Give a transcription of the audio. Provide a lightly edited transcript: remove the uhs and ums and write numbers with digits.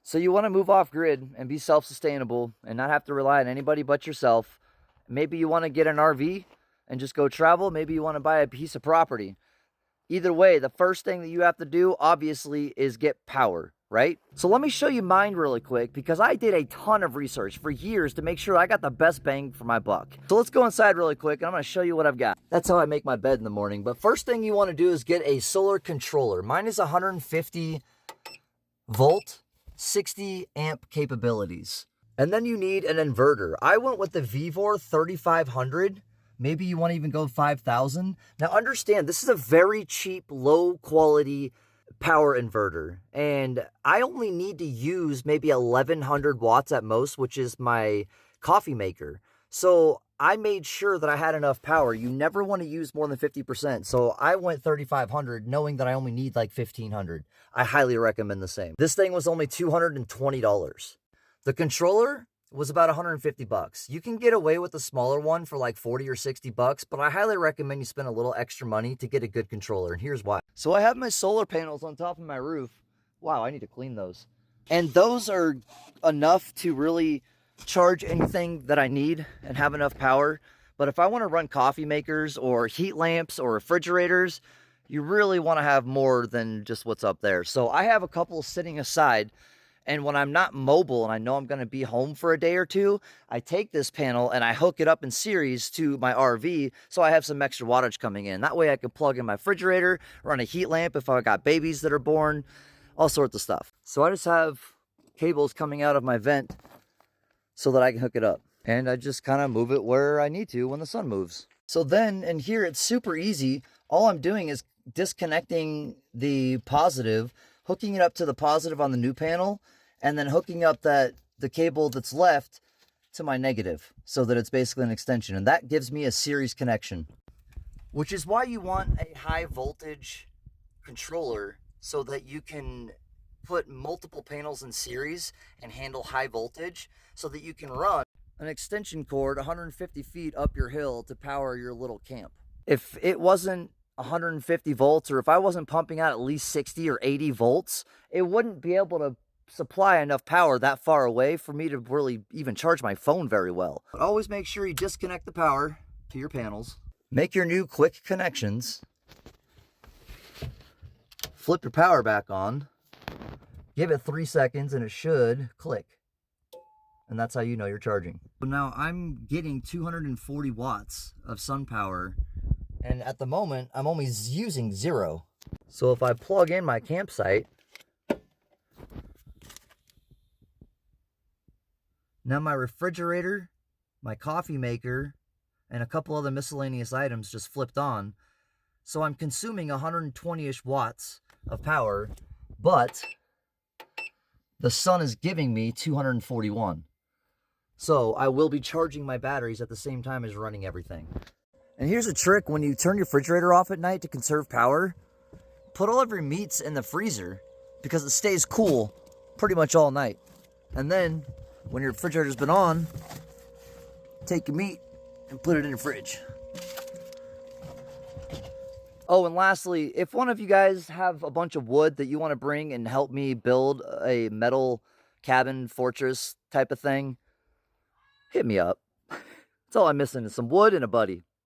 So you want to move off grid and be self-sustainable and not have to rely on anybody but yourself. Maybe you want to get an RV and just go travel. Maybe you want to buy a piece of property. Either way, the first thing that you have to do, obviously, is get power, right? So let me show you mine really quick because I did a ton of research for years to make sure I got the best bang for my buck. So let's go inside really quick and I'm going to show you what I've got. That's how I make my bed in the morning. But first thing you want to do is get a solar controller. Mine is 150 volt, 60 amp capabilities. And then you need an inverter. I went with the Vevor 3500. Maybe you want to even go 5,000. Now understand, this is a very cheap, low quality power inverter. And I only need to use maybe 1,100 watts at most, which is my coffee maker. So I made sure that I had enough power. You never want to use more than 50%. So I went 3,500 knowing that I only need like 1,500. I highly recommend the same. This thing was only $220. The controller was about 150 bucks. You can get away with a smaller one for like 40 or 60 bucks, but I highly recommend you spend a little extra money to get a good controller, and here's why. So I have my solar panels on top of my roof. Wow, I need to clean those. And those are enough to really charge anything that I need and have enough power. But if I want to run coffee makers or heat lamps or refrigerators, you really want to have more than just what's up there. So I have a couple sitting aside. And when I'm not mobile and I know I'm going to be home for a day or two, I take this panel and I hook it up in series to my RV so I have some extra wattage coming in. That way I can plug in my refrigerator, run a heat lamp if I got babies that are born, all sorts of stuff. So I just have cables coming out of my vent so that I can hook it up. And I just kind of move it where I need to when the sun moves. So then in here, it's super easy. All I'm doing is disconnecting the positive, hooking it up to the positive on the new panel, and then hooking up the cable that's left to my negative so that it's basically an extension. And that gives me a series connection, which is why you want a high voltage controller so that you can put multiple panels in series and handle high voltage so that you can run an extension cord 150 feet up your hill to power your little camp. If it wasn't 150 volts, or if I wasn't pumping out at least 60 or 80 volts, it wouldn't be able to supply enough power that far away for me to really even charge my phone very well. But always make sure you disconnect the power to your panels. Make your new quick connections. Flip your power back on. Give it 3 seconds and it should click. And that's how you know you're charging. So now I'm getting 240 watts of sun power. And at the moment, I'm only using 0. So if I plug in my campsite, now my refrigerator, my coffee maker, and a couple other miscellaneous items just flipped on. So I'm consuming 120-ish watts of power, but the sun is giving me 241. So I will be charging my batteries at the same time as running everything. And here's a trick: when you turn your refrigerator off at night to conserve power, put all of your meats in the freezer because it stays cool pretty much all night. And then when your refrigerator's been on, take your meat and put it in the fridge. Oh, and lastly, if one of you guys have a bunch of wood that you want to bring and help me build a metal cabin fortress type of thing, hit me up. That's all I'm missing is some wood and a buddy.